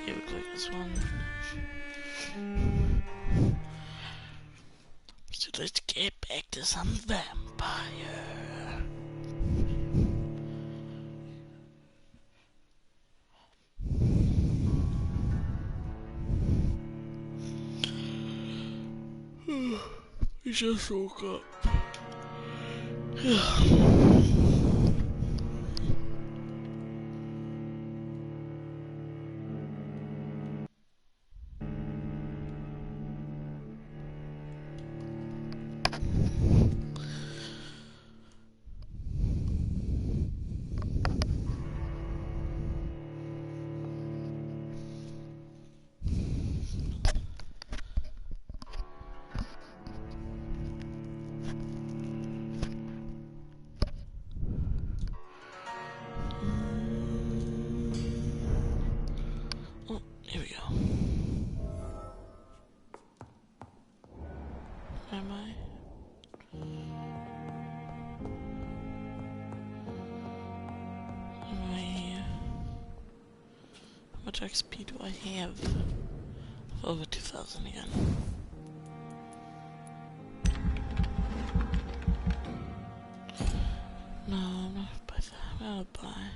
Here we click this one. So let's get back to some Vampyr. We just woke up. Here we go. Am I? Am I here? How much XP do I have? Over 2,000 again. No, I'm not buy that. I'm gonna buy.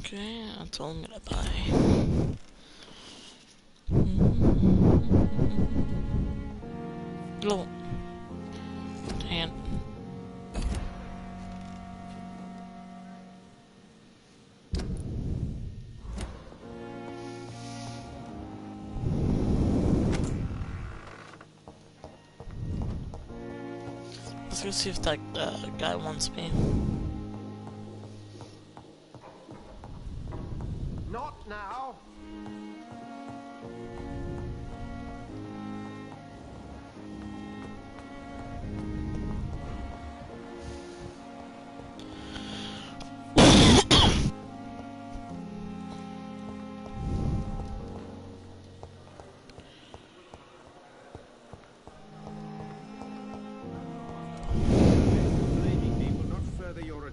Okay, that's all I'm gonna buy. Oh. Damn. Let's go see if that guy wants me. Not now.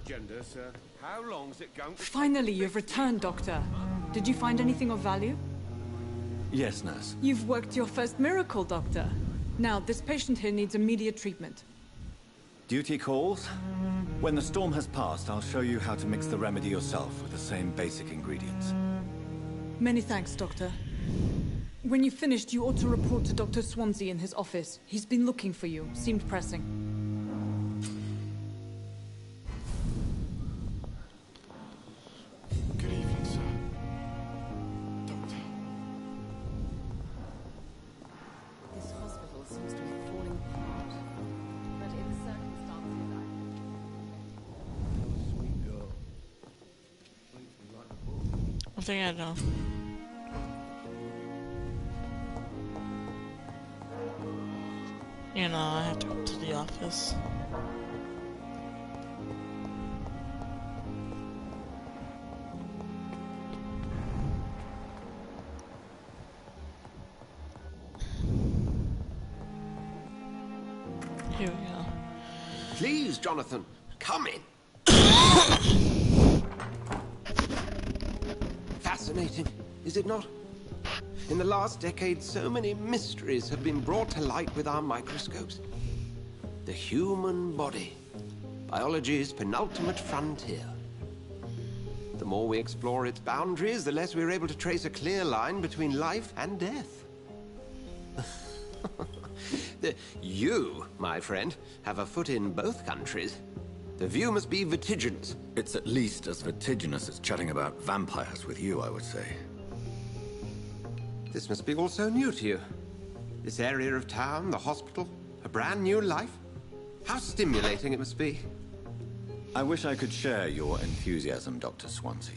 Agenda, sir. How long's it going to Finally, you've returned, Doctor. Did you find anything of value? Yes, nurse. You've worked your first miracle, Doctor. Now, this patient here needs immediate treatment. Duty calls. When the storm has passed, I'll show you how to mix the remedy yourself with the same basic ingredients. Many thanks, Doctor. When you've finished, you ought to report to Dr. Swansea in his office. He's been looking for you. Seemed pressing. Good evening, sir. Doctor. This hospital seems to be falling apart. But in the circumstances Sweet girl. Makes me like a book. I think I know. You know, I have to go to the office. Here we go. Please, Jonathan, come in. Fascinating, is it not? In the last decade, so many mysteries have been brought to light with our microscopes. The human body, biology's penultimate frontier. The more we explore its boundaries, the less we're able to trace a clear line between life and death. You, my friend, have a foot in both countries. The view must be vertiginous. It's at least as vertiginous as chatting about vampires with you, I would say. This must be all so new to you. This area of town, the hospital, a brand new life. How stimulating it must be. I wish I could share your enthusiasm, Dr. Swansea,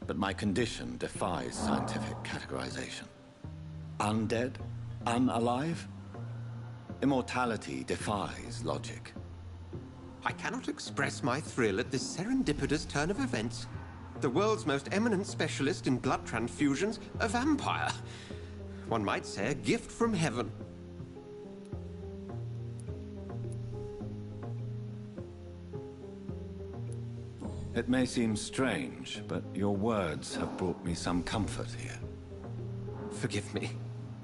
but my condition defies scientific categorization. Undead? Unalive? Immortality defies logic. I cannot express my thrill at this serendipitous turn of events. The world's most eminent specialist in blood transfusions, a vampire. One might say a gift from heaven. It may seem strange, but your words have brought me some comfort here. Forgive me.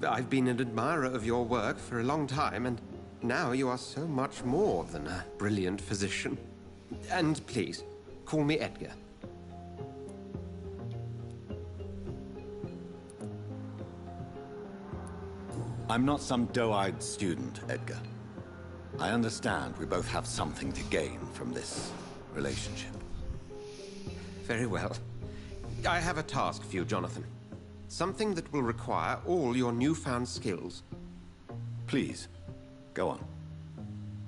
I've been an admirer of your work for a long time, and now you are so much more than a brilliant physician. And please, call me Edgar. I'm not some doe-eyed student, Edgar. I understand we both have something to gain from this relationship. Very well. I have a task for you, Jonathan. Something that will require all your newfound skills. Please, go on.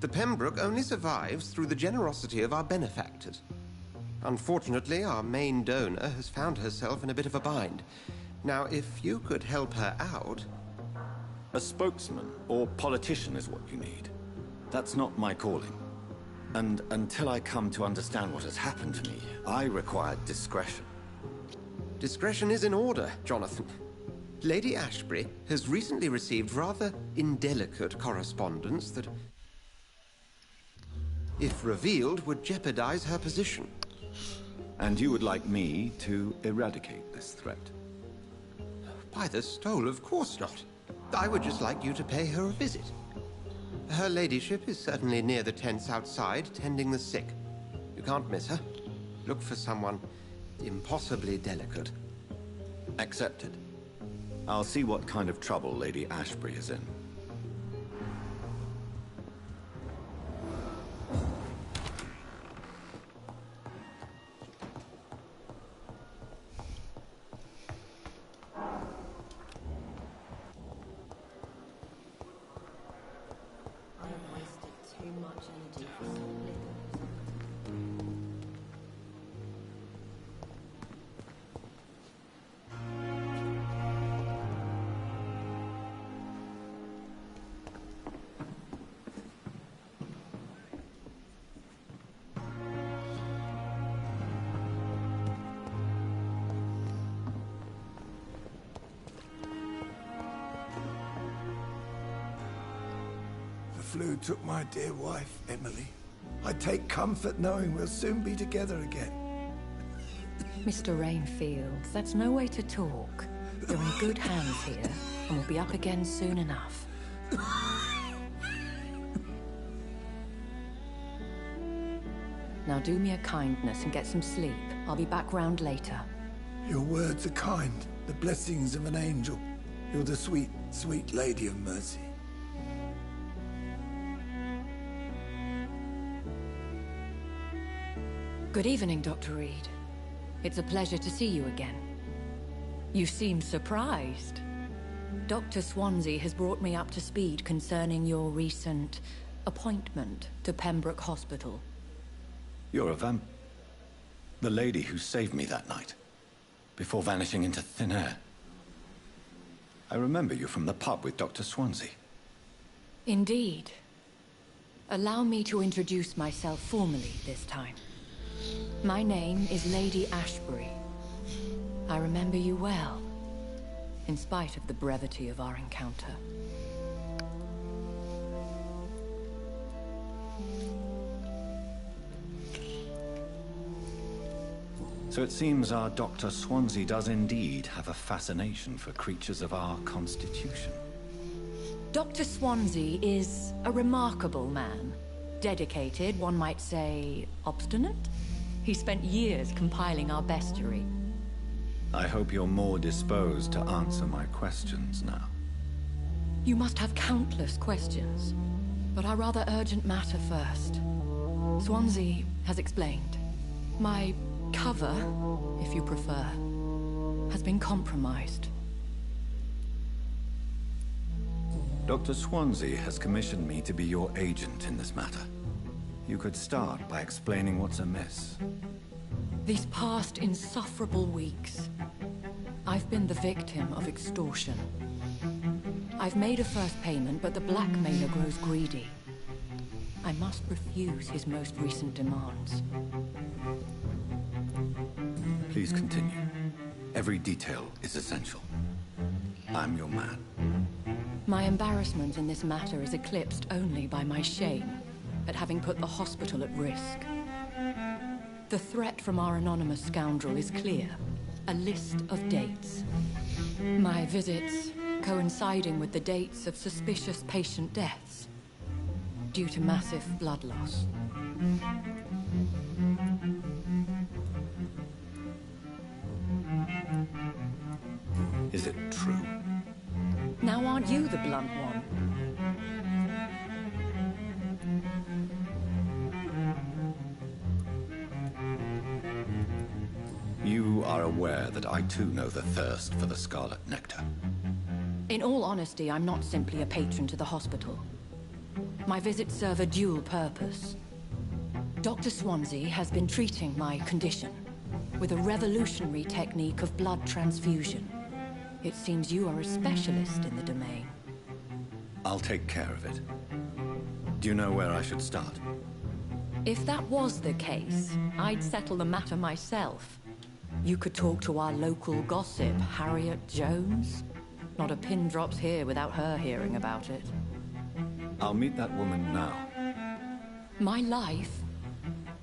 The Pembroke only survives through the generosity of our benefactors. Unfortunately, our main donor has found herself in a bit of a bind. Now, if you could help her out... A spokesman or politician is what you need. That's not my calling. And until I come to understand what has happened to me, I require discretion. Discretion is in order, Jonathan. Lady Ashbury has recently received rather indelicate correspondence that, if revealed, would jeopardize her position. And you would like me to eradicate this threat? By the stole, of course not. I would just like you to pay her a visit. Her ladyship is certainly near the tents outside, tending the sick. You can't miss her. Look for someone impossibly delicate. Accepted. I'll see what kind of trouble Lady Ashbury is in. The flu took my dear wife, Emily. I take comfort knowing we'll soon be together again. Mr. Rainfield, that's no way to talk. You're in good hands here, and we'll be up again soon enough. Now do me a kindness and get some sleep. I'll be back round later. Your words are kind, the blessings of an angel. You're the sweet, sweet Lady of Mercy. Good evening, Dr. Reed. It's a pleasure to see you again. You seem surprised. Dr. Swansea has brought me up to speed concerning your recent appointment to Pembroke Hospital. You're a the lady who saved me that night, before vanishing into thin air. I remember you from the pub with Dr. Swansea. Indeed. Allow me to introduce myself formally this time. My name is Lady Ashbury. I remember you well, in spite of the brevity of our encounter. So it seems our Dr. Swansea does indeed have a fascination for creatures of our constitution. Dr. Swansea is a remarkable man. Dedicated, one might say, obstinate? He spent years compiling our bestiary. I hope you're more disposed to answer my questions now. You must have countless questions, but our rather urgent matter first. Swansea has explained. My cover, if you prefer, has been compromised. Dr. Swansea has commissioned me to be your agent in this matter. You could start by explaining what's amiss. These past insufferable weeks, I've been the victim of extortion. I've made a first payment, but the blackmailer grows greedy. I must refuse his most recent demands. Please continue. Every detail is essential. I'm your man. My embarrassment in this matter is eclipsed only by my shame at having put the hospital at risk. The threat from our anonymous scoundrel is clear. A list of dates. My visits coinciding with the dates of suspicious patient deaths due to massive blood loss. Is it true? Now aren't you the blunt one? You are aware that I too know the thirst for the Scarlet Nectar. In all honesty, I'm not simply a patron to the hospital. My visits serve a dual purpose. Dr. Swansea has been treating my condition with a revolutionary technique of blood transfusion. It seems you are a specialist in the domain. I'll take care of it. Do you know where I should start? If that was the case, I'd settle the matter myself. You could talk to our local gossip, Harriet Jones. Not a pin drops here without her hearing about it. I'll meet that woman now. My life,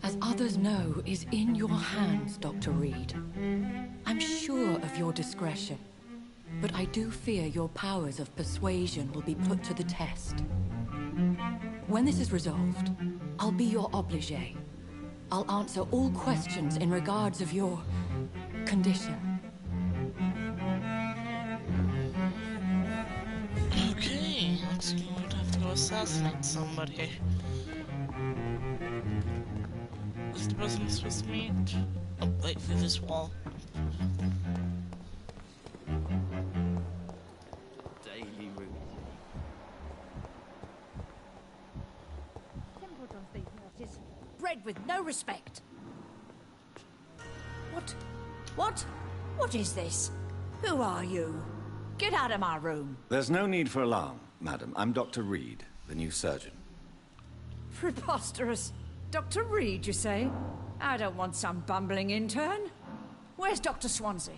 as others know, is in your hands, Dr. Reed. I'm sure of your discretion, but I do fear your powers of persuasion will be put to the test. When this is resolved, I'll be your obligé. I'll answer all questions in regards of your condition. Okay, let's go. We'd have to go assassinate somebody. Is the person I'm supposed to meet? Oh, wait, through this wall. Daily route. Templeton's these nurses. Bred with no respect. What? What? What is this? Who are you? Get out of my room. There's no need for alarm, madam. I'm Dr. Reed, the new surgeon. Preposterous. Dr. Reed, you say? I don't want some bumbling intern. Where's Dr. Swansea?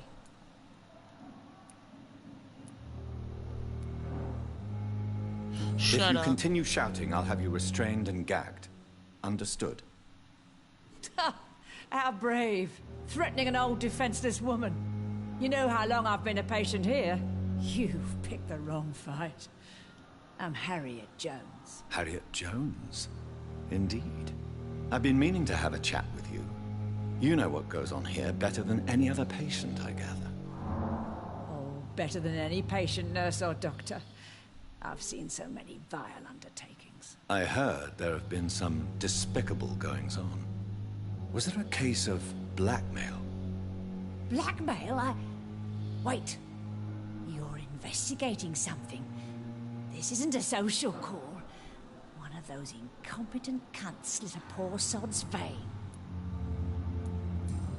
If Shut you up. continue shouting, I'll have you restrained and gagged. Understood? How brave. Threatening an old defenseless woman. You know how long I've been a patient here? You've picked the wrong fight. I'm Harriet Jones. Harriet Jones? Indeed. I've been meaning to have a chat with you. You know what goes on here better than any other patient, I gather. Oh, better than any patient, nurse or doctor. I've seen so many vile undertakings. I heard there have been some despicable goings-on. Was there a case of blackmail? Blackmail? Wait. You're investigating something. This isn't a social call. One of those incompetent cunts slit a poor sod's vein.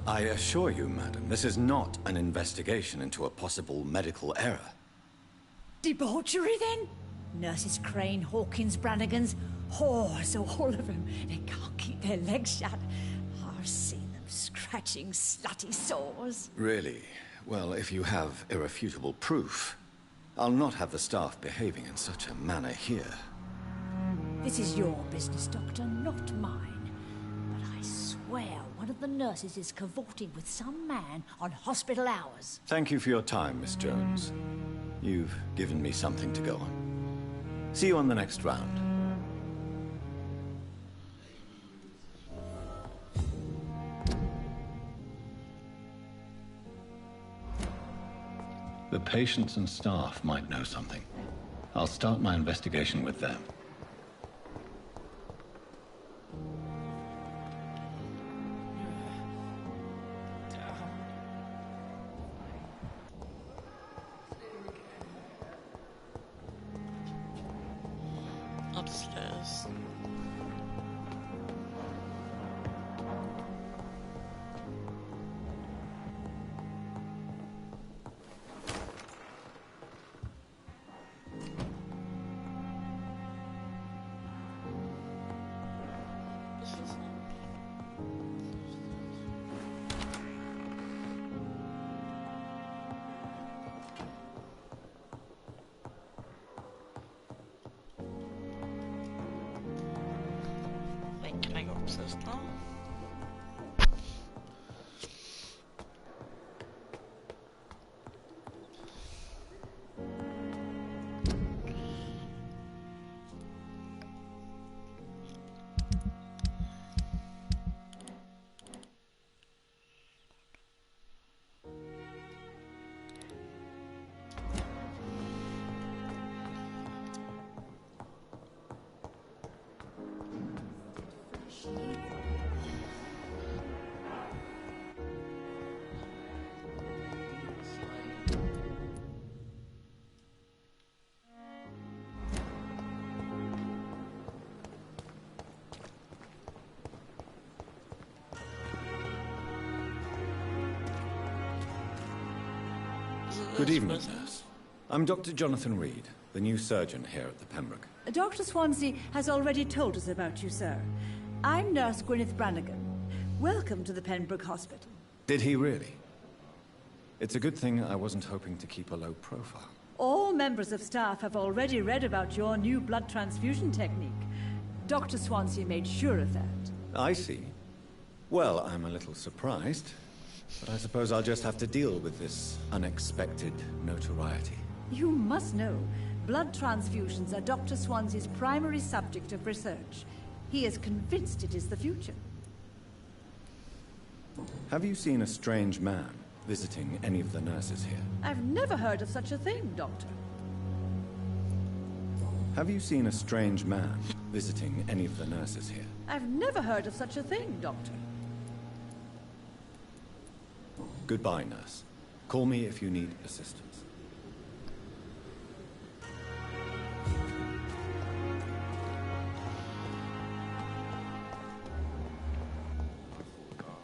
I assure you, madam, this is not an investigation into a possible medical error. Debauchery, then? Nurses Crane, Hawkins, Brannigans, whores, all of them. They can't keep their legs shut. I've seen them scratching slutty sores. Really? Well, if you have irrefutable proof, I'll not have the staff behaving in such a manner here. This is your business, Doctor, not mine. But I swear one of the nurses is cavorting with some man on hospital hours. Thank you for your time, Miss Jones. You've given me something to go on. See you on the next round. The patients and staff might know something. I'll start my investigation with them. upstairs. Wait, can I go upstairs now? Good evening, nurse. I'm Dr. Jonathan Reed, the new surgeon here at the Pembroke. Dr. Swansea has already told us about you, sir. I'm Nurse Gwyneth Brannigan. Welcome to the Pembroke Hospital. Did he really? It's a good thing I wasn't hoping to keep a low profile. All members of staff have already read about your new blood transfusion technique. Dr. Swansea made sure of that. I see. Well, I'm a little surprised, but I suppose I'll just have to deal with this unexpected notoriety. You must know, blood transfusions are Dr. Swansea's primary subject of research. He is convinced it is the future. Have you seen a strange man visiting any of the nurses here? I've never heard of such a thing, Doctor. Have you seen a strange man visiting any of the nurses here? I've never heard of such a thing, Doctor. Goodbye, nurse. Call me if you need assistance.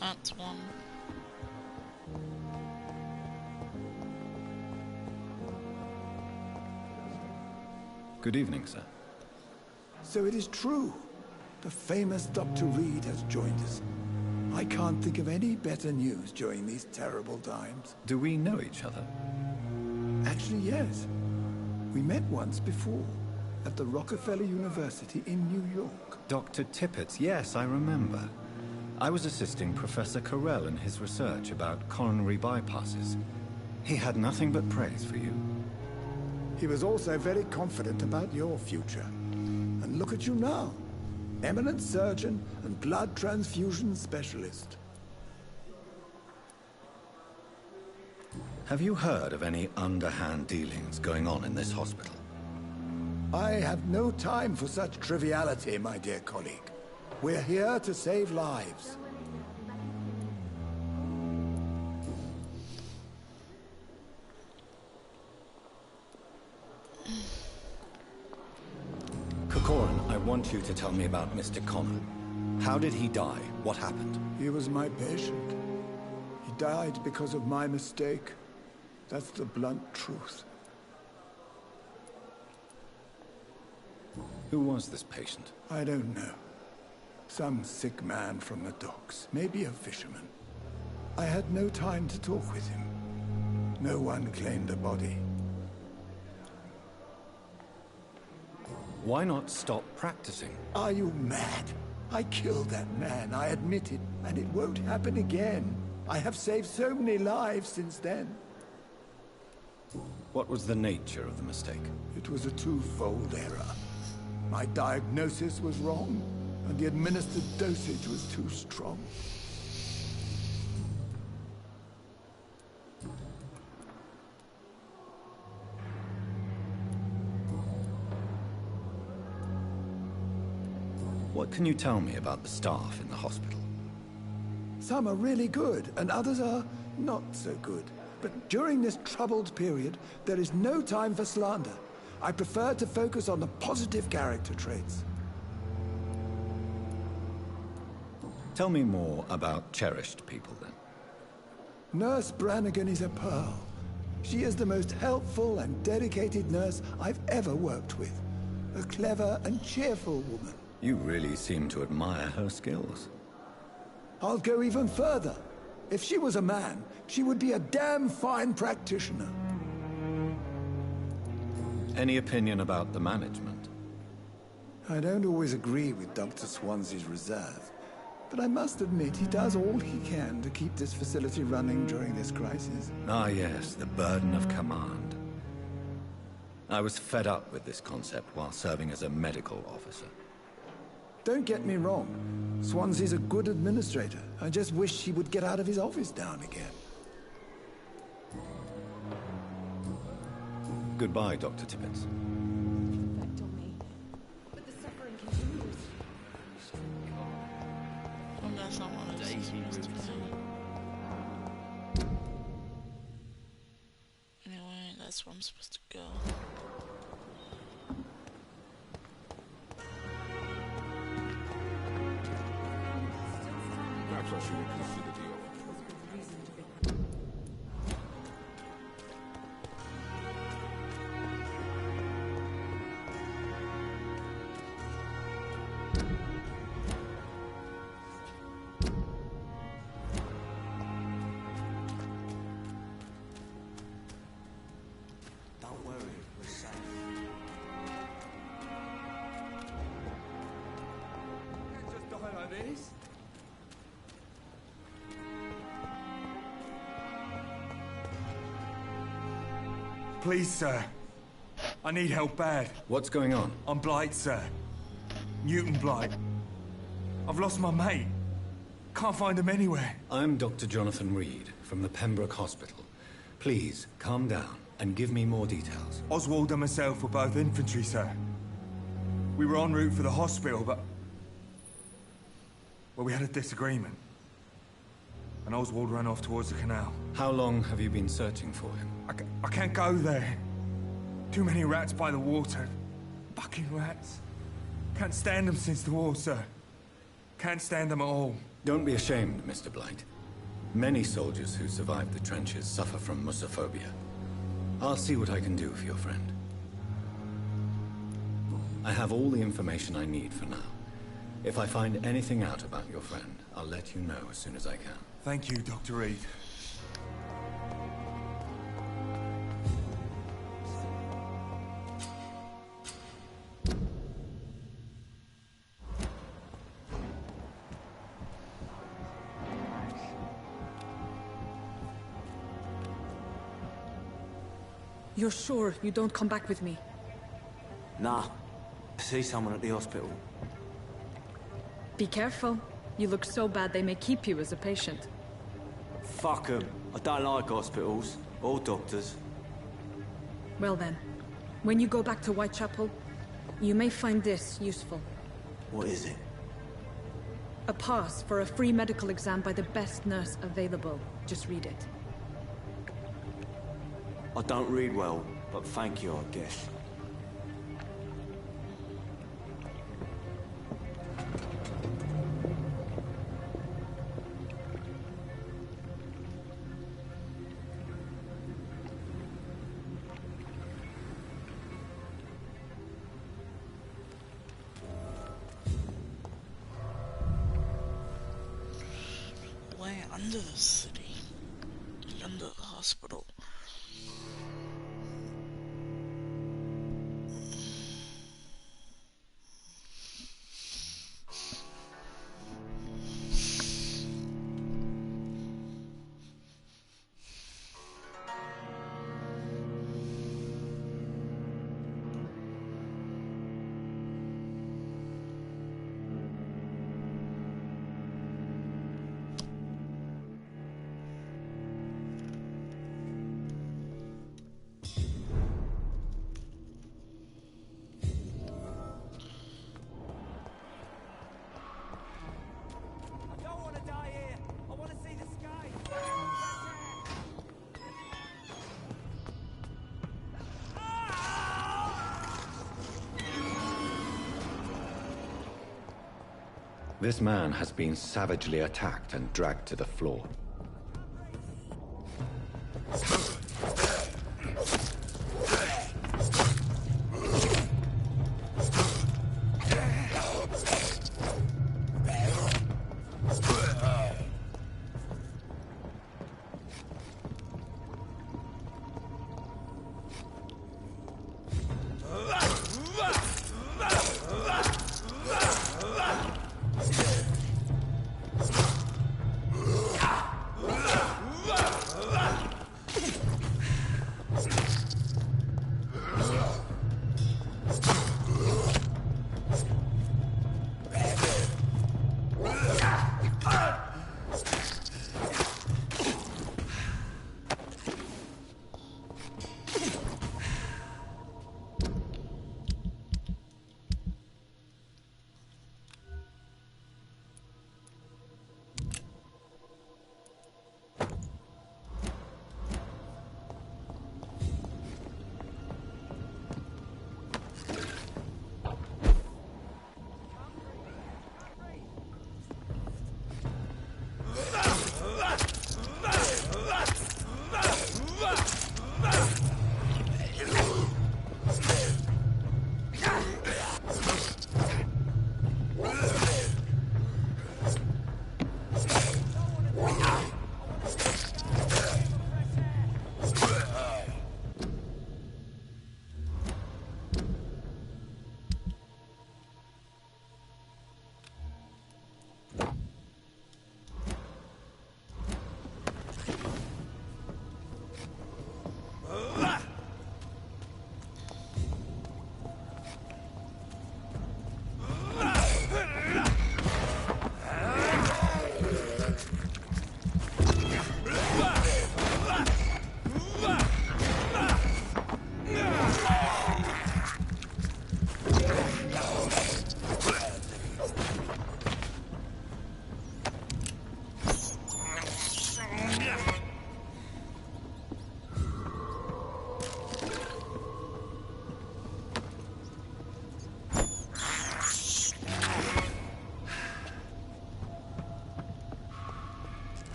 That's one. Good evening, sir. So it is true. The famous Dr. Reed has joined us. I can't think of any better news during these terrible times. Do we know each other? Actually, yes. We met once before, at the Rockefeller University in New York. Dr. Tippett, yes, I remember. I was assisting Professor Carell in his research about coronary bypasses. He had nothing but praise for you. He was also very confident about your future. And look at you now. Eminent surgeon and blood transfusion specialist. Have you heard of any underhand dealings going on in this hospital? I have no time for such triviality, my dear colleague. We're here to save lives. Corcoran, I want you to tell me about Mr. Connor. How did he die? What happened? He was my patient. He died because of my mistake. That's the blunt truth. Who was this patient? I don't know. Some sick man from the docks, maybe a fisherman. I had no time to talk with him. No one claimed a body. Why not stop practicing? Are you mad? I killed that man, I admit it, and it won't happen again. I have saved so many lives since then. What was the nature of the mistake? It was a twofold error. My diagnosis was wrong, and the administered dosage was too strong. What can you tell me about the staff in the hospital? Some are really good, and others are not so good. But during this troubled period, there is no time for slander. I prefer to focus on the positive character traits. Tell me more about cherished people, then. Nurse Brannigan is a pearl. She is the most helpful and dedicated nurse I've ever worked with. A clever and cheerful woman. You really seem to admire her skills. I'll go even further. If she was a man, she would be a damn fine practitioner. Any opinion about the management? I don't always agree with Dr. Swansea's reserve, but I must admit he does all he can to keep this facility running during this crisis. Ah, yes, the burden of command. I was fed up with this concept while serving as a medical officer. Don't get me wrong. Swansea's a good administrator. I just wish he would get out of his office now and again. Goodbye, Dr. Tippett. Well, that's not one of the easiest to do. Anyway, that's where I'm supposed to go. Perhaps I should consider the offer. Don't worry, we're safe. Just die like this? Please, sir. I need help bad. What's going on? I'm Blight, sir. Newton Blight. I've lost my mate. Can't find him anywhere. I'm Dr. Jonathan Reed from the Pembroke Hospital. Please, calm down and give me more details. Oswald and myself were both infantry, sir. We were en route for the hospital, but... well, we had a disagreement. And Oswald ran off towards the canal. How long have you been searching for him? I can't go there. Too many rats by the water. Bucking rats. Can't stand them since the war, sir. Can't stand them at all. Don't be ashamed, Mr. Blight. Many soldiers who survived the trenches suffer from musophobia. I'll see what I can do for your friend. I have all the information I need for now. If I find anything out about your friend, I'll let you know as soon as I can. Thank you, Dr. Reed. You're sure you don't come back with me? Nah. See someone at the hospital. Be careful. You look so bad they may keep you as a patient. Fuck 'em. I don't like hospitals. Or doctors. Well then, when you go back to Whitechapel, you may find this useful. What is it? A pass for a free medical exam by the best nurse available. Just read it. I don't read well, but thank you, I guess. Way under the city. Under the hospital. This man has been savagely attacked and dragged to the floor.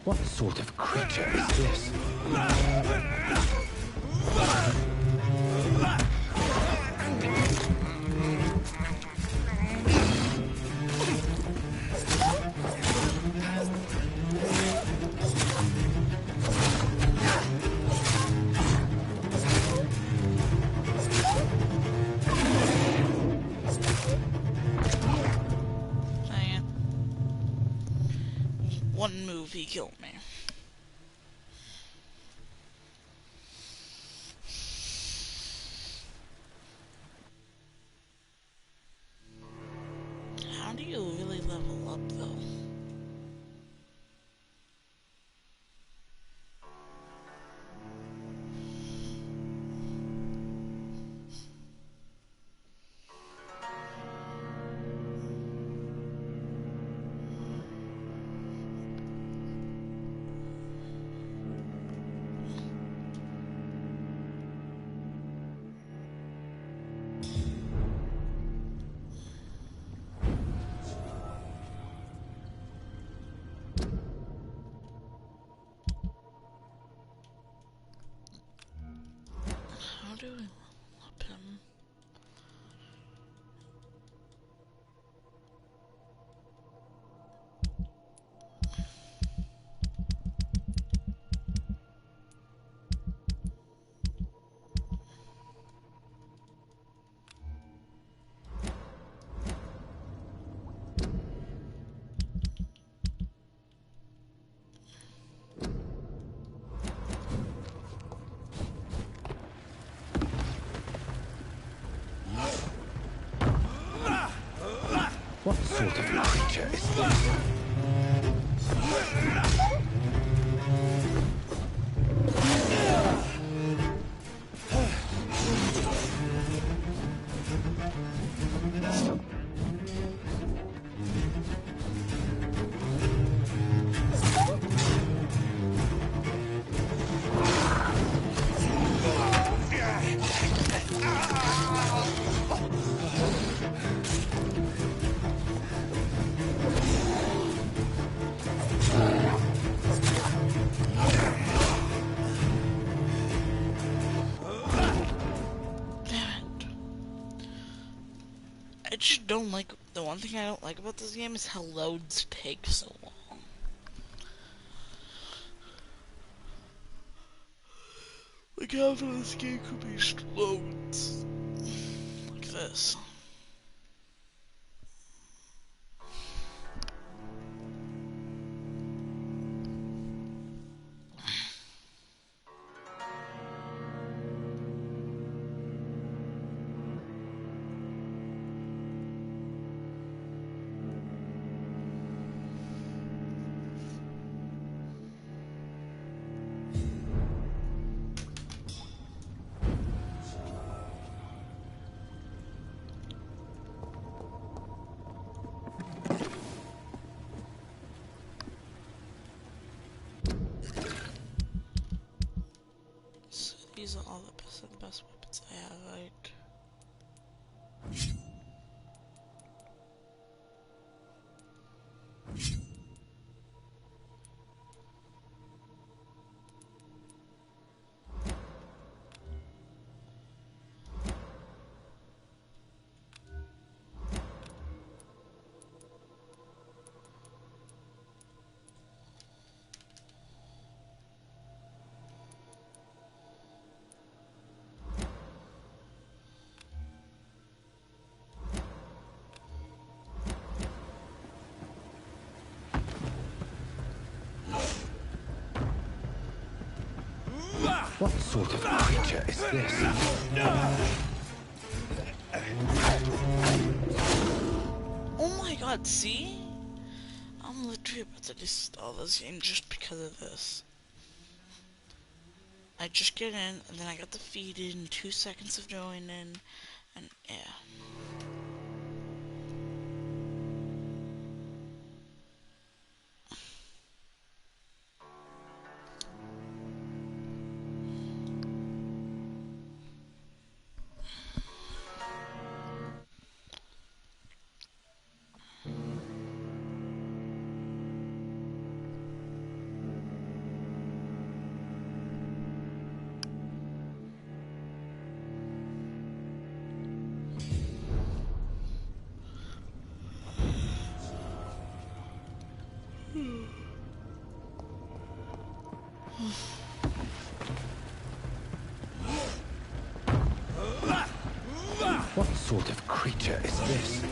What sort of creature is this? One move, he killed me. How do you really level up, though? How do we up him? What sort of creature is this? just don't like, the one thing I don't like about this game is how loads take so long. Like half of this game could be just loads. Like this. These are all the best weapons I have, right? What sort of creature is this? Oh my god, see? I'm literally about to install this game just because of this. I just get in, and then I got defeated in 2 seconds of going in, and yeah. What sort of creature is this?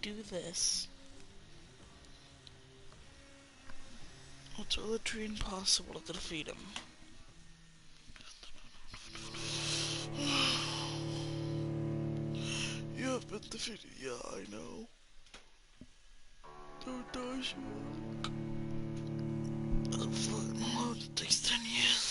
do this, it's literally impossible to defeat him. You have been defeated, yeah, I know. Don't die, Sherlock. Oh, fuck, it takes 10 years.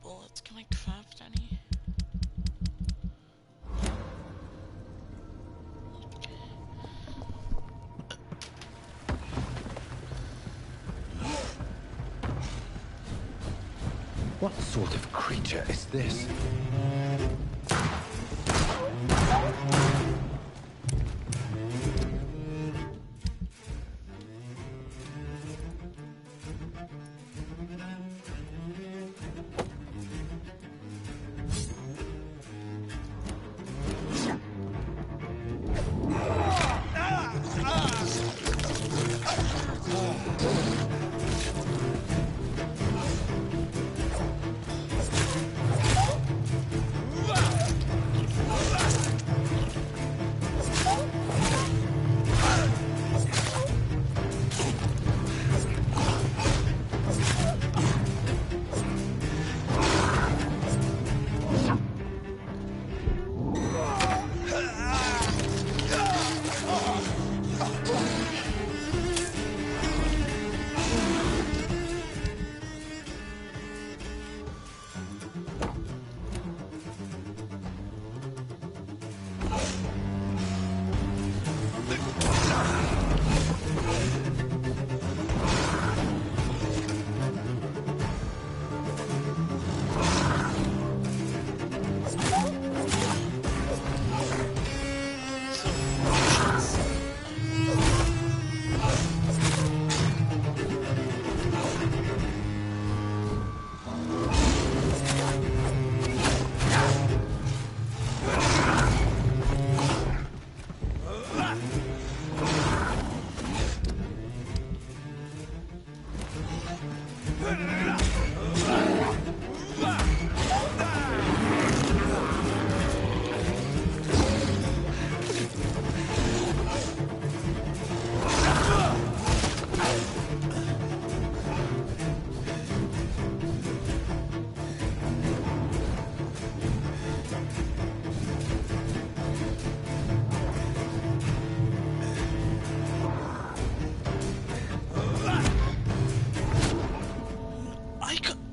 Bullets, can I craft any? What sort of creature is this?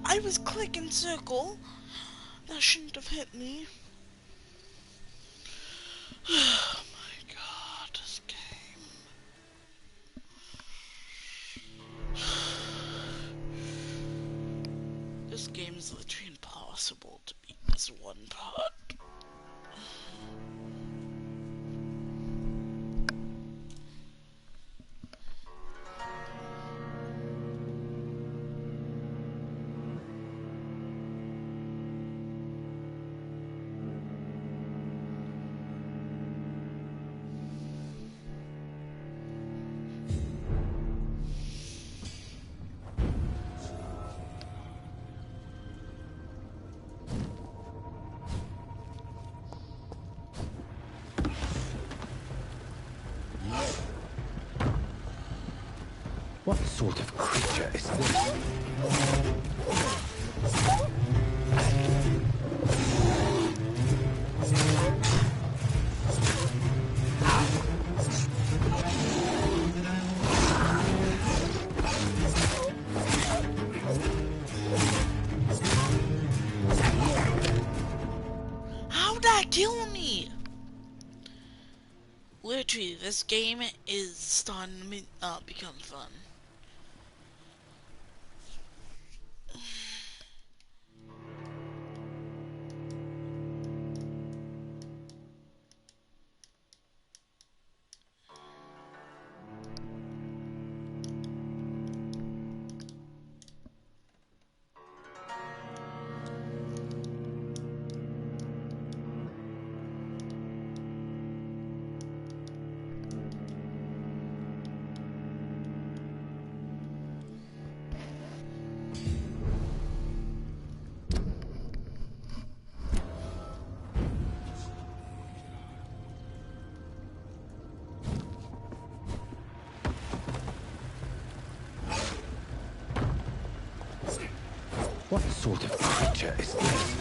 I was clicking circle. That shouldn't have hit me. Oh my god, this game. This game is literally impossible to beat this one part. What sort of creature is this? Gee, this game is starting to become fun. What sort of creature is this?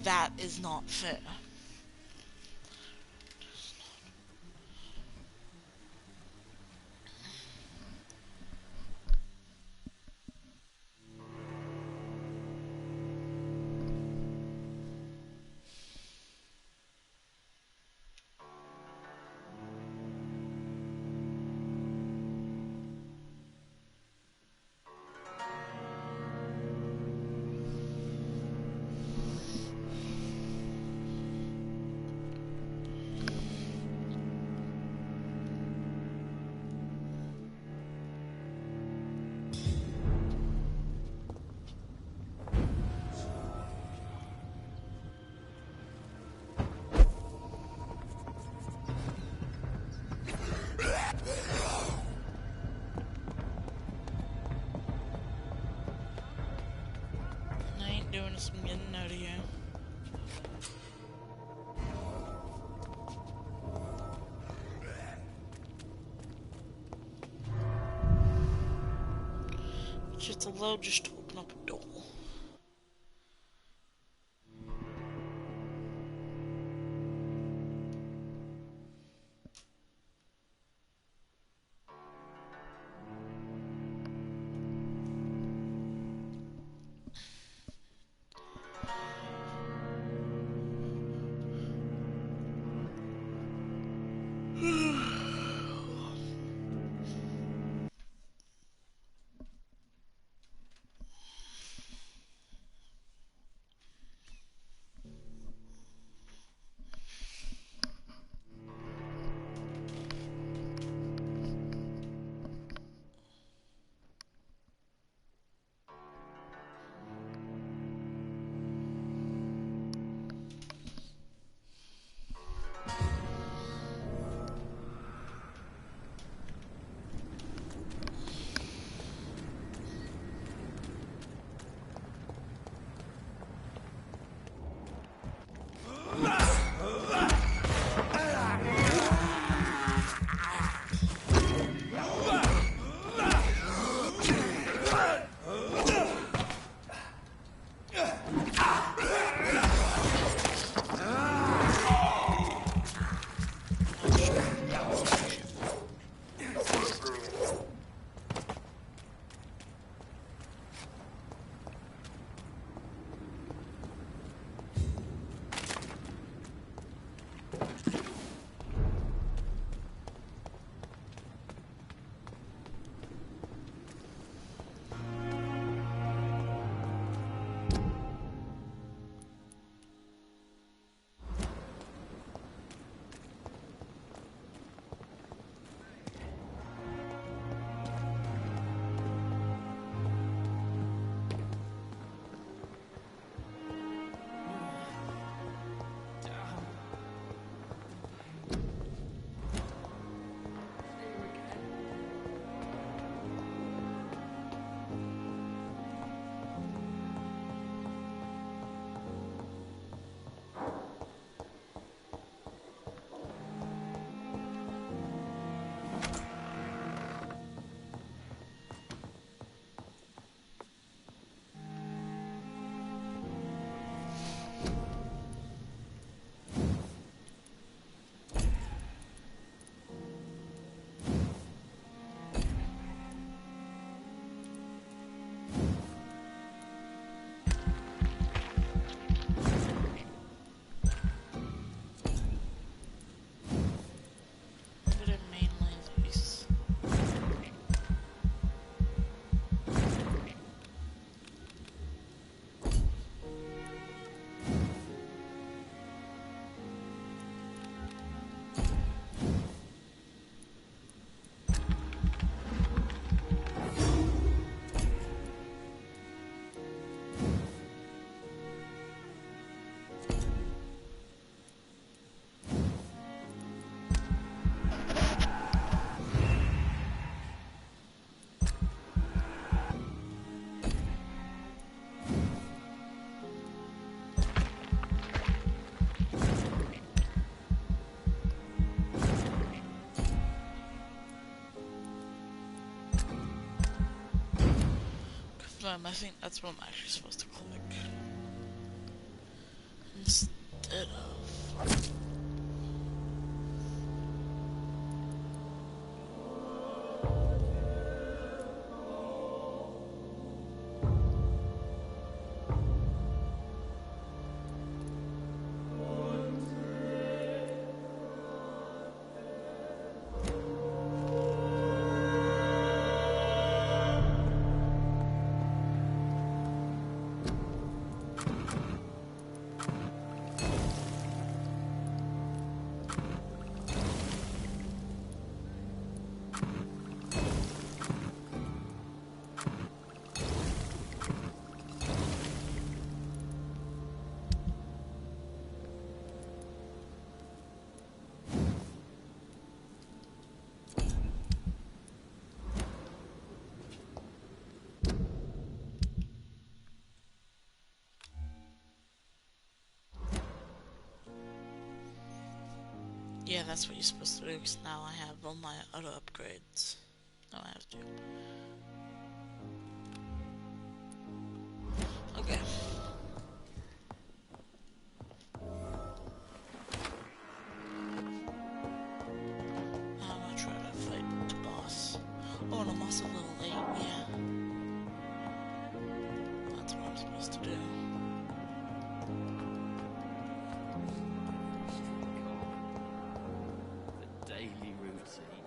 That is not fair. I ain't doing this, I'm getting out of here. Just allowed just to open up a door. I think that's what I'm actually supposed to click. Instead of... Yeah, that's what you're supposed to do, because now I have all my other upgrades. Now I have to. Okay. Now I'm gonna try to fight the boss. Oh, and I'm also level 8, yeah. That's what I'm supposed to do. Daily routine.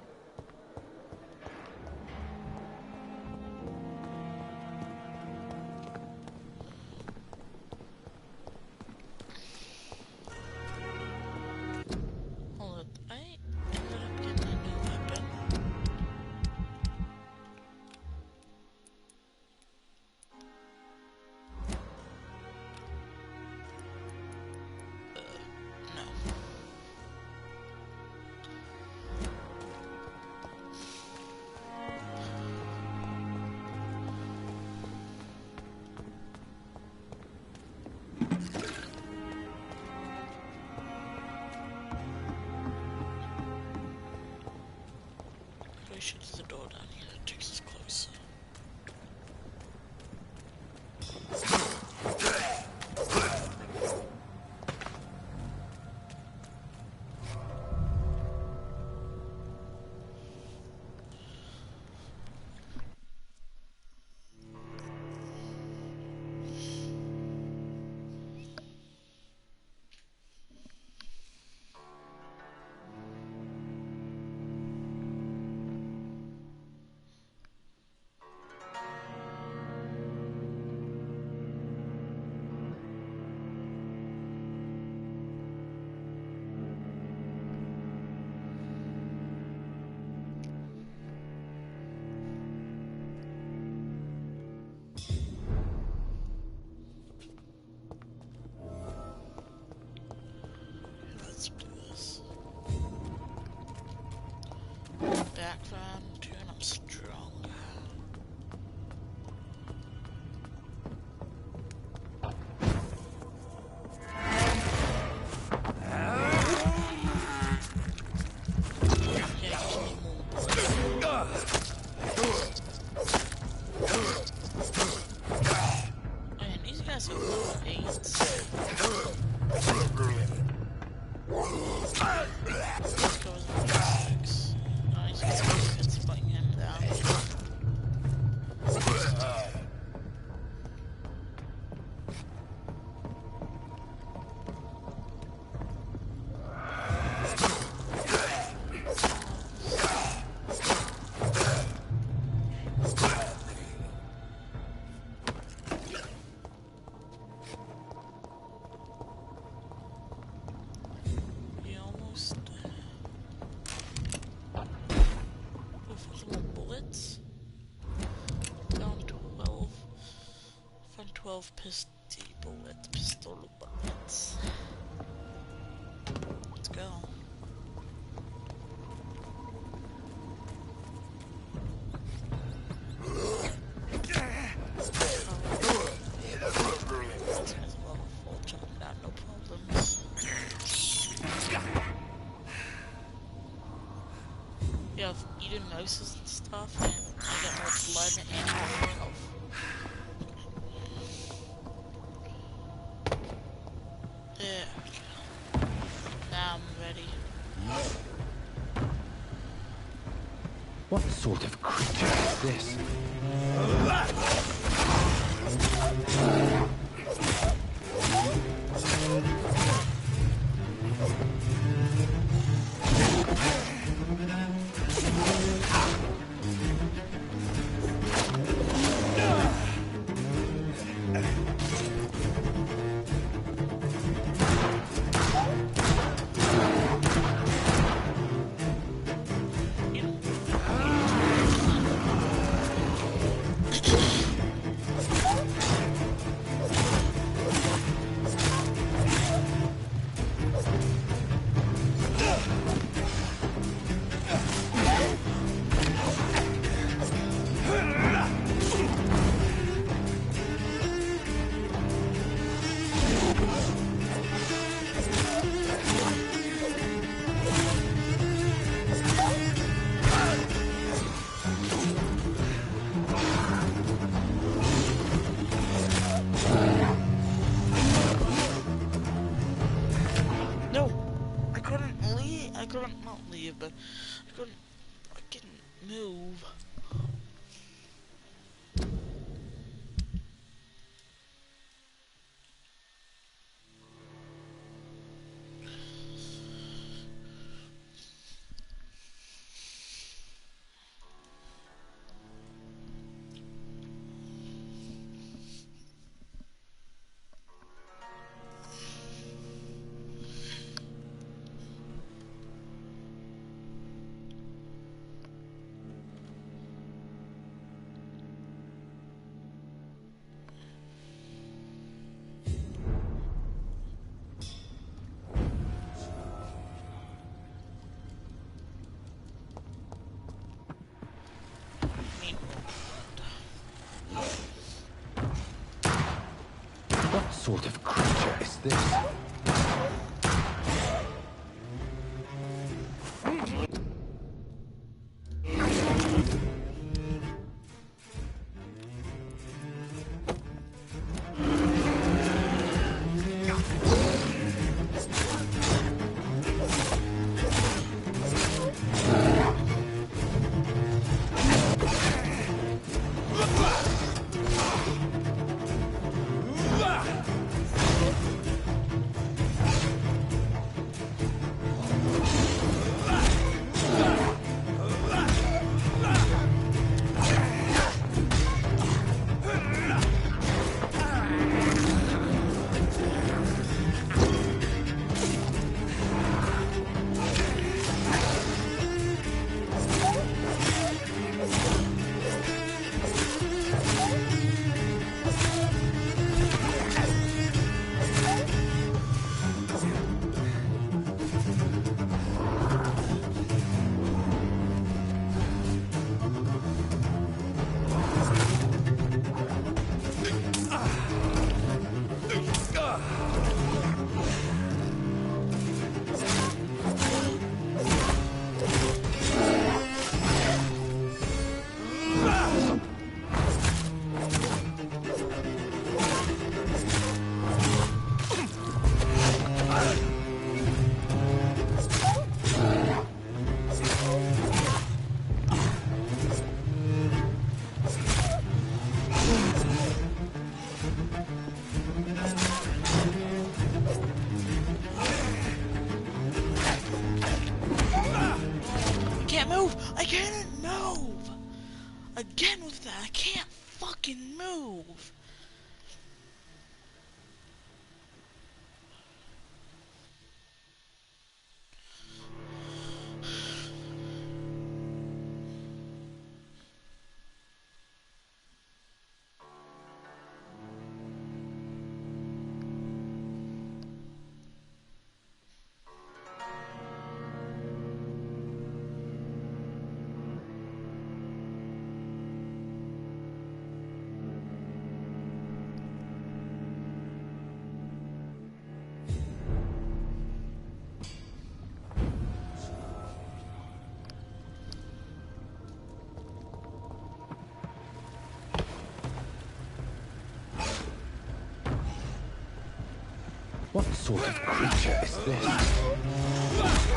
Hold it. I ended up getting a new weapon. No. Probably should do the door down here. It takes us closer. Let's do this. Back from 2 and I'm strong. Yeah, give me more bullets. Man, these guys are level 8s. Let's go with level 6. Nice, it's putting him down. You almost go for some more bullets. Down 12. Find 12 pistol bullets. Let's go. This guy's level 4, jumping down, no problems. Yeah, I've eaten noses and stuff, and I get more blood and more health. already. What sort of creature is this? No! I couldn't leave. I couldn't not leave, but I couldn't fucking move. What sort of creature is this? I can't move! Again with that, I can't fucking move! What sort of creature is this?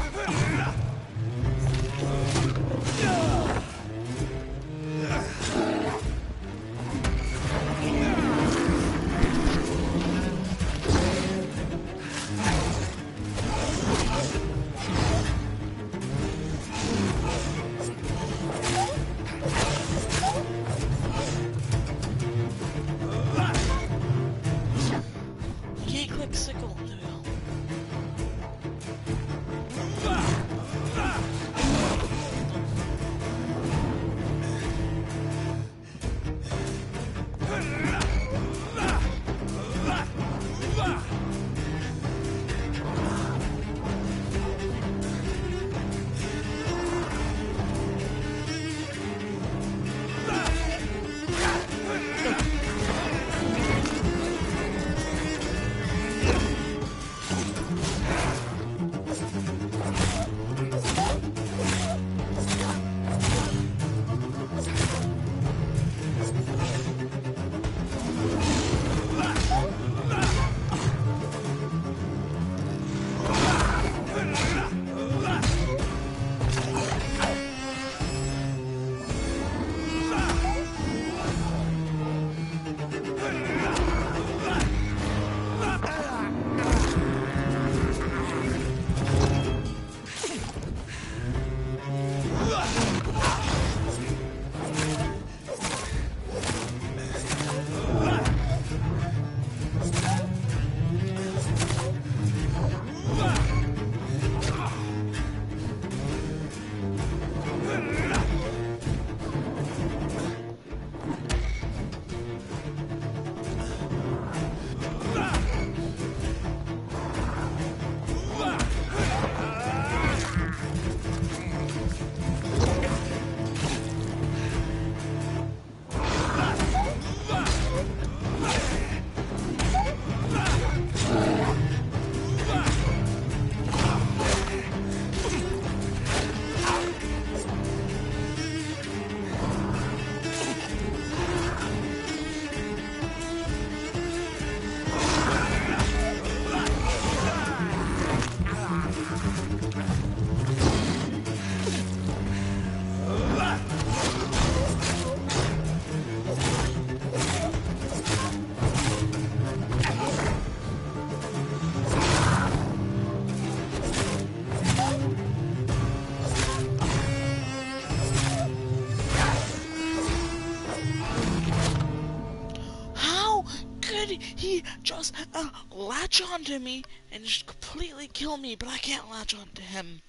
boss latch onto me and just completely kill me, but I can't latch onto him.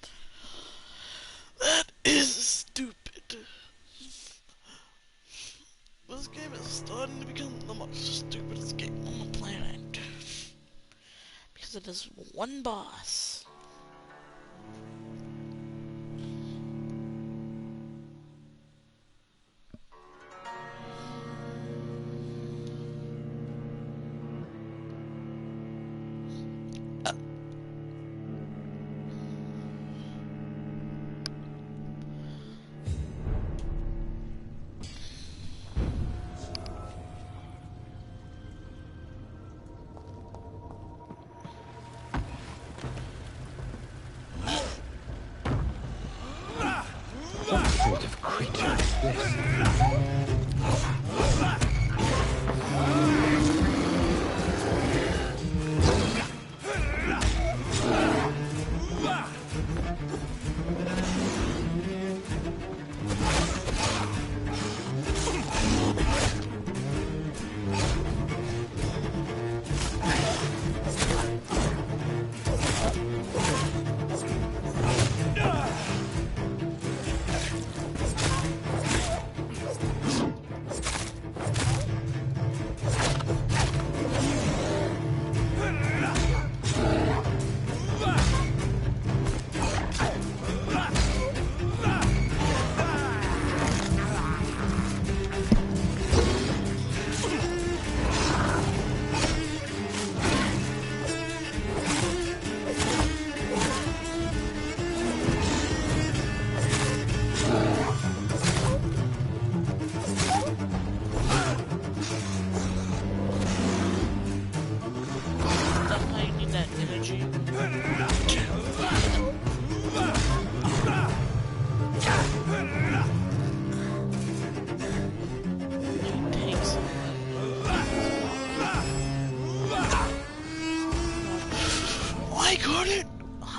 That is stupid. This game is starting to become the most stupidest game on the planet. Because it has one boss. What sort of creature is this?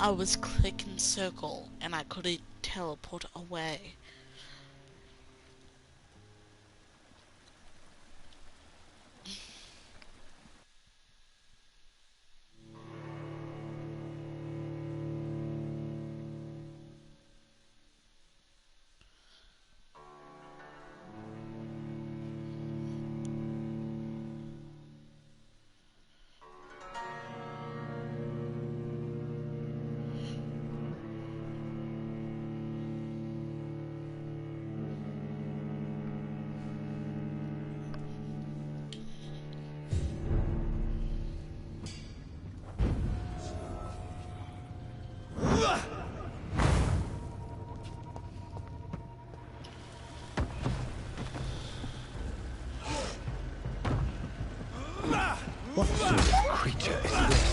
I was clicking circle and I couldn't teleport away. What sort of creature is this?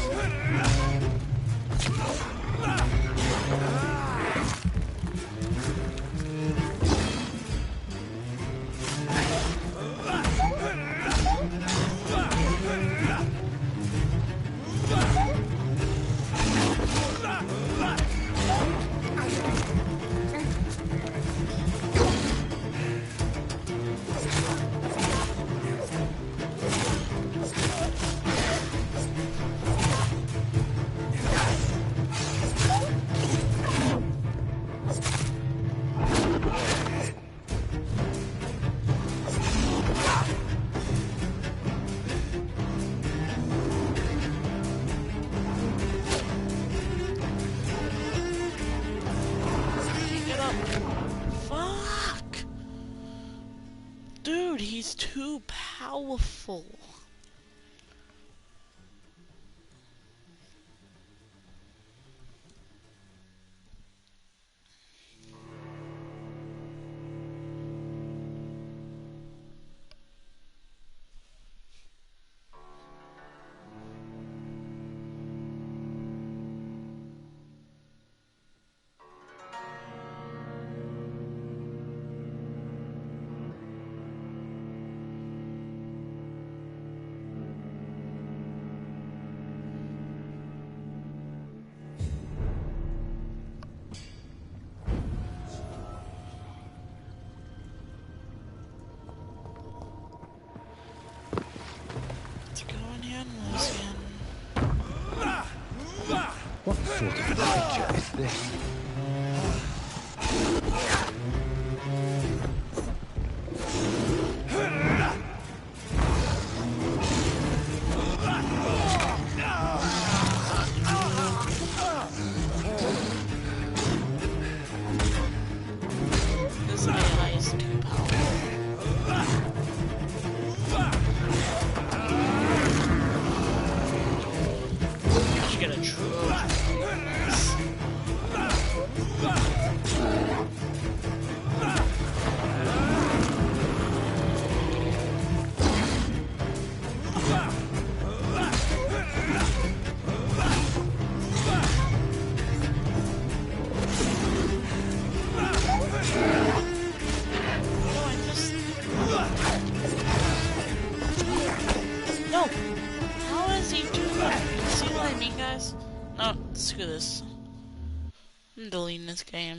Dude, he's too powerful. again, lose again. What sort of creature is this? This AI is too powerful. I should get a Trojan. No! How is he doing that? See what I mean, guys? No, screw this. I'm deleting this game.